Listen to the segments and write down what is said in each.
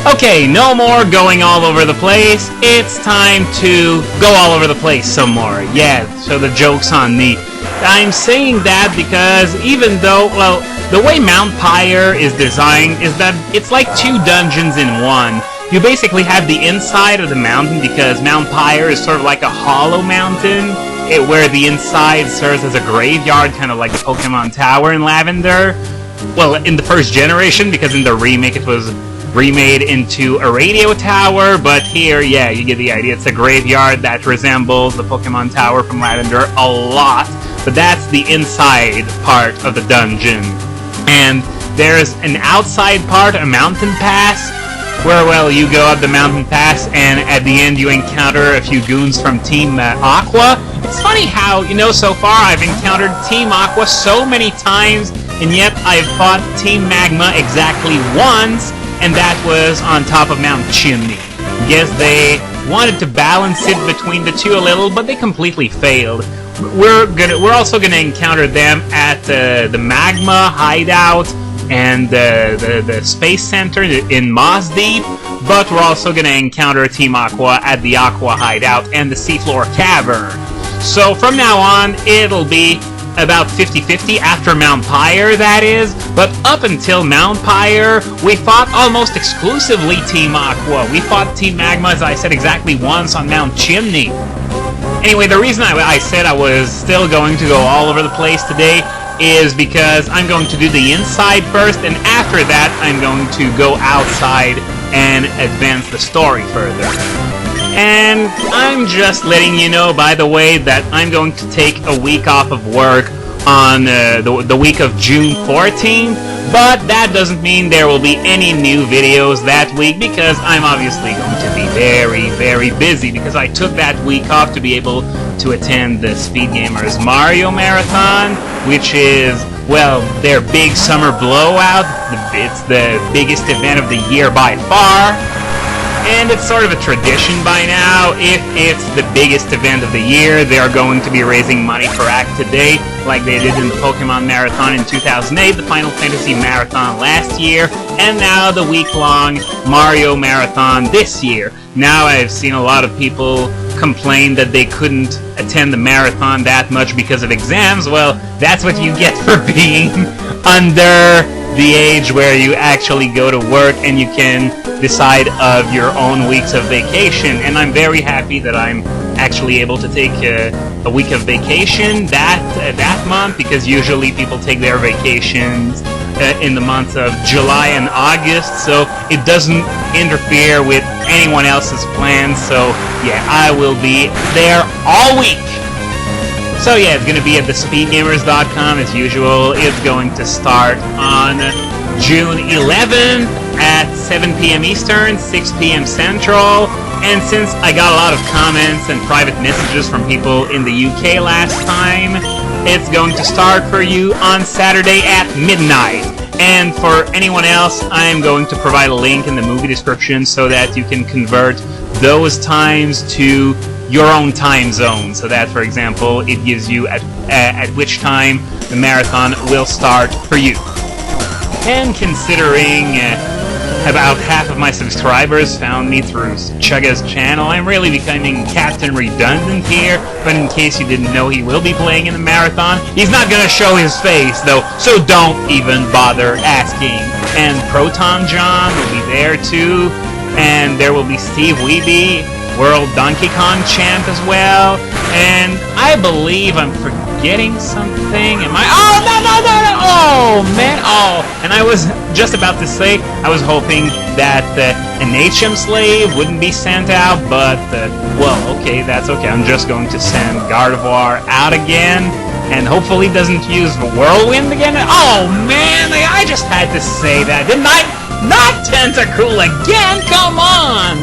Okay, no more going all over the place. It's time to go all over the place some more. Yeah, so the joke's on me. I'm saying that because even though, well, the way Mount Pyre is designed is that it's like two dungeons in one. You basically have the inside of the mountain because Mount Pyre is sort of like a hollow mountain where the inside serves as a graveyard, kind of like the Pokémon Tower in Lavender. Well, in the first generation, because in the remake it was remade into a radio tower, but here, yeah, you get the idea. It's a graveyard that resembles the Pokémon Tower from Lavender a lot, but that's the inside part of the dungeon. And there's an outside part, a mountain pass, where, well, you go up the mountain pass, and at the end you encounter a few goons from Team Aqua. It's funny how, you know, so far I've encountered Team Aqua so many times, and yet I've fought Team Magma exactly once, and that was on top of Mount Chimney. Guess they wanted to balance it between the two a little, but they completely failed. We're also gonna encounter them at the Magma Hideout and the Space Center in Moss Deep, but we're also gonna encounter Team Aqua at the Aqua Hideout and the Seafloor Cavern. So from now on, it'll be about 50-50 after Mount Pyre, that is, but up until Mount Pyre, we fought almost exclusively Team Aqua. We fought Team Magma, as I said, exactly once on Mount Chimney. Anyway, the reason I said I was still going to go all over the place today is because I'm going to do the inside first, and after that, I'm going to go outside and advance the story further. And I'm just letting you know, by the way, that I'm going to take a week off of work on the week of June 14th, but that doesn't mean there will be any new videos that week, because I'm obviously going to be very, very busy, because I took that week off to be able to attend the Speed Gamers Mario Marathon, which is, well, their big summer blowout. It's the biggest event of the year by far. And it's sort of a tradition by now. If it's the biggest event of the year, they are going to be raising money for Act Today, like they did in the Pokémon Marathon in 2008, the Final Fantasy Marathon last year, and now the week-long Mario Marathon this year. Now I've seen a lot of people complain that they couldn't attend the marathon that much because of exams. Well, that's what you get for being under the age where you actually go to work and you can decide of your own weeks of vacation. And I'm very happy that I'm actually able to take a week of vacation that month, because usually people take their vacations in the months of July and August, so it doesn't interfere with anyone else's plans. So yeah, I will be there all week. So yeah, it's going to be at thespeedgamers.com as usual. It's going to start on June 11th at 7 p.m. Eastern, 6 p.m. Central. And since I got a lot of comments and private messages from people in the UK last time, it's going to start for you on Saturday at midnight. And for anyone else, I'm going to provide a link in the movie description so that you can convert those times to your own time zone, so that, for example, it gives you at which time the marathon will start for you. And considering about half of my subscribers found me through Chugga's channel, I'm really becoming Captain Redundant here, but in case you didn't know, he will be playing in the marathon. He's not gonna show his face, though, so don't even bother asking. And Proton John will be there, too, and there will be Steve Weeby, World Donkey Kong champ as well, and I believe I'm forgetting something. Am I? Oh, no! Oh, man! Oh, and I was just about to say, I was hoping that an HM slave wouldn't be sent out, but, well, okay, that's okay. I'm just going to send Gardevoir out again, and hopefully doesn't use the Whirlwind again. Oh, man! I just had to say that, didn't I? Not Tentacool again! Come on!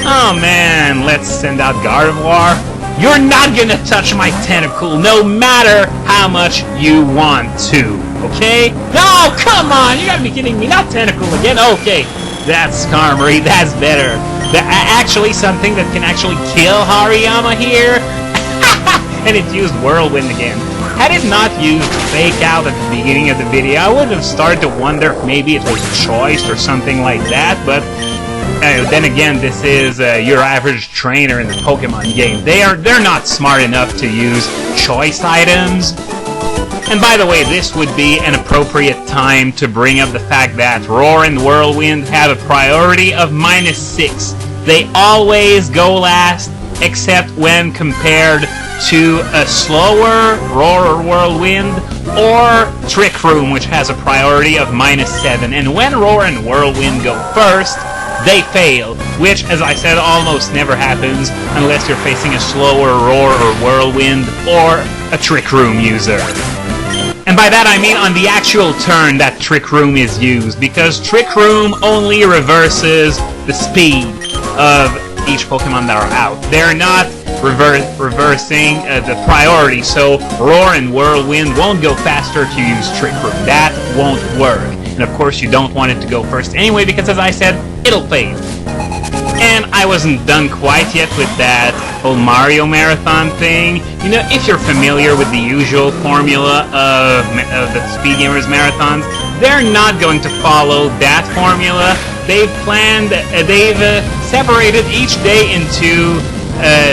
Oh man, let's send out Gardevoir. You're not gonna touch my Tentacool, no matter how much you want to, okay? No, come on, you gotta be kidding me, not Tentacool again. Okay, that's Skarmory, that's better. Actually, something that can actually kill Hariyama here. And it used Whirlwind again. Had it not used Fake Out at the beginning of the video, I would have started to wonder if maybe it was choice or something like that, but then again, this is your average trainer in the Pokemon game. They're not smart enough to use choice items. And by the way, this would be an appropriate time to bring up the fact that Roar and Whirlwind have a priority of -6. They always go last, except when compared to a slower Roar or Whirlwind, or Trick Room, which has a priority of -7. And when Roar and Whirlwind go first, they fail, which, as I said, almost never happens unless you're facing a slower Roar or Whirlwind or a Trick Room user. And by that I mean on the actual turn that Trick Room is used, because Trick Room only reverses the speed of each Pokemon that are out. They're not reversing the priority, so Roar and Whirlwind won't go faster if you use Trick Room. That won't work. And of course you don't want it to go first anyway, because as I said, it'll fade. And I wasn't done quite yet with that whole Mario Marathon thing. You know, if you're familiar with the usual formula of the Speed Gamers Marathons, they're not going to follow that formula. They've separated each day into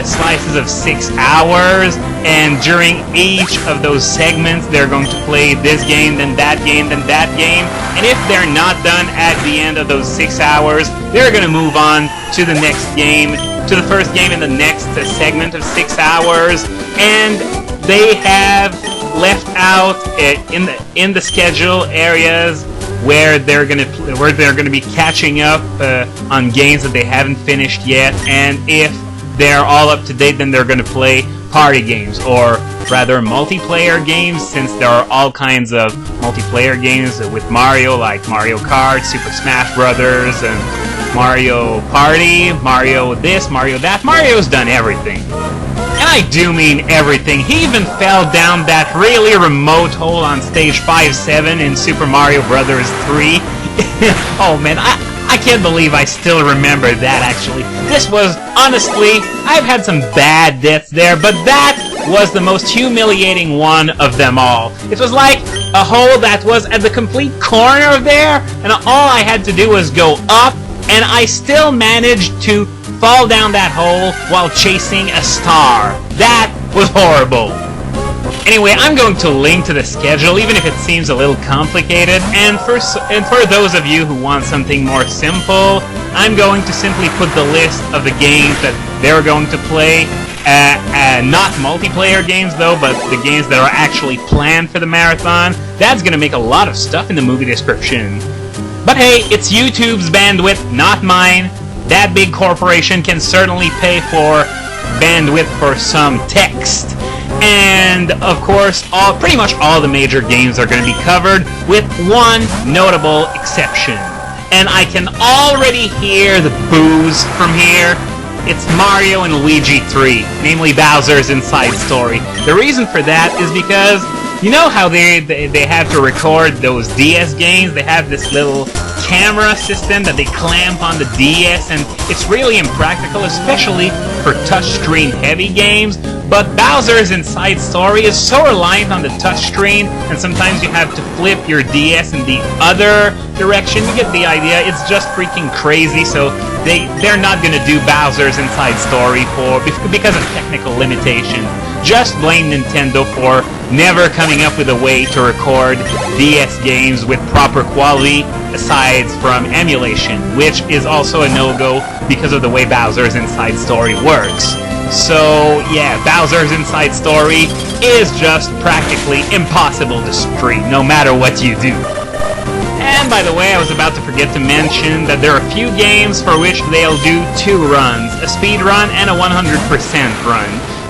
slices of 6 hours, and during each of those segments they're going to play this game, then that game, then that game, and if they're not done at the end of those 6 hours, they're going to move on to the next game, to the first game in the next segment of 6 hours, and they have left out in the schedule areas where they're gonna be catching up on games that they haven't finished yet, and if they're all up to date, then they're gonna play party games, or rather multiplayer games, since there are all kinds of multiplayer games with Mario, like Mario Kart, Super Smash Brothers, and Mario Party, Mario this, Mario that. Mario's done everything. And I do mean everything. He even fell down that really remote hole on stage 5-7 in Super Mario Brothers 3. Oh man, I can't believe I still remember that, actually. This was, honestly, I've had some bad deaths there, but that was the most humiliating one of them all. It was like a hole that was at the complete corner there, and all I had to do was go up, and I still managed to fall down that hole while chasing a star. That was horrible. Anyway, I'm going to link to the schedule, even if it seems a little complicated, and for those of you who want something more simple, I'm going to simply put the list of the games that they're going to play, not multiplayer games though, but the games that are actually planned for the marathon. That's going to make a lot of stuff in the movie description. But hey, it's YouTube's bandwidth, not mine. That big corporation can certainly pay for bandwidth for some text. And of course, pretty much all the major games are going to be covered, with one notable exception. And I can already hear the boos from here. It's Mario and Luigi 3, namely Bowser's Inside Story. The reason for that is because you know how they have to record those DS games? They have this little camera system that they clamp on the DS, and it's really impractical, especially for touchscreen heavy games. But Bowser's Inside Story is so reliant on the touchscreen, and sometimes you have to flip your DS in the other direction. You get the idea. It's just freaking crazy. So they're not gonna do Bowser's Inside Story because of technical limitations. Just blame Nintendo for never coming up with a way to record DS games with proper quality aside from emulation, which is also a no-go because of the way Bowser's Inside Story works. So yeah, Bowser's Inside Story is just practically impossible to stream, no matter what you do. And by the way, I was about to forget to mention that there are a few games for which they'll do 2 runs, a speed run and a 100% run.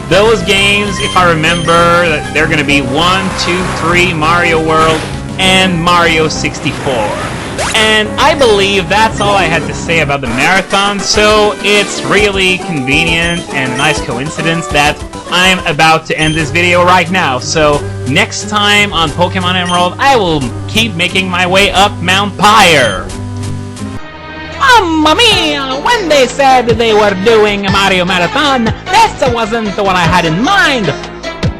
Those games, if I remember, they're going to be 1, 2, 3, Mario World, and Mario 64. And I believe that's all I had to say about the marathon, so it's really convenient and a nice coincidence that I'm about to end this video right now. So next time on Pokemon Emerald, I will keep making my way up Mount Pyre. Mamma mia! When they said they were doing a Mario Marathon, that wasn't what I had in mind!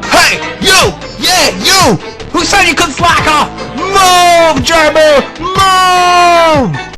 Hey! You! Yeah, you! Who said you could slack off? Move, Gerber! Move!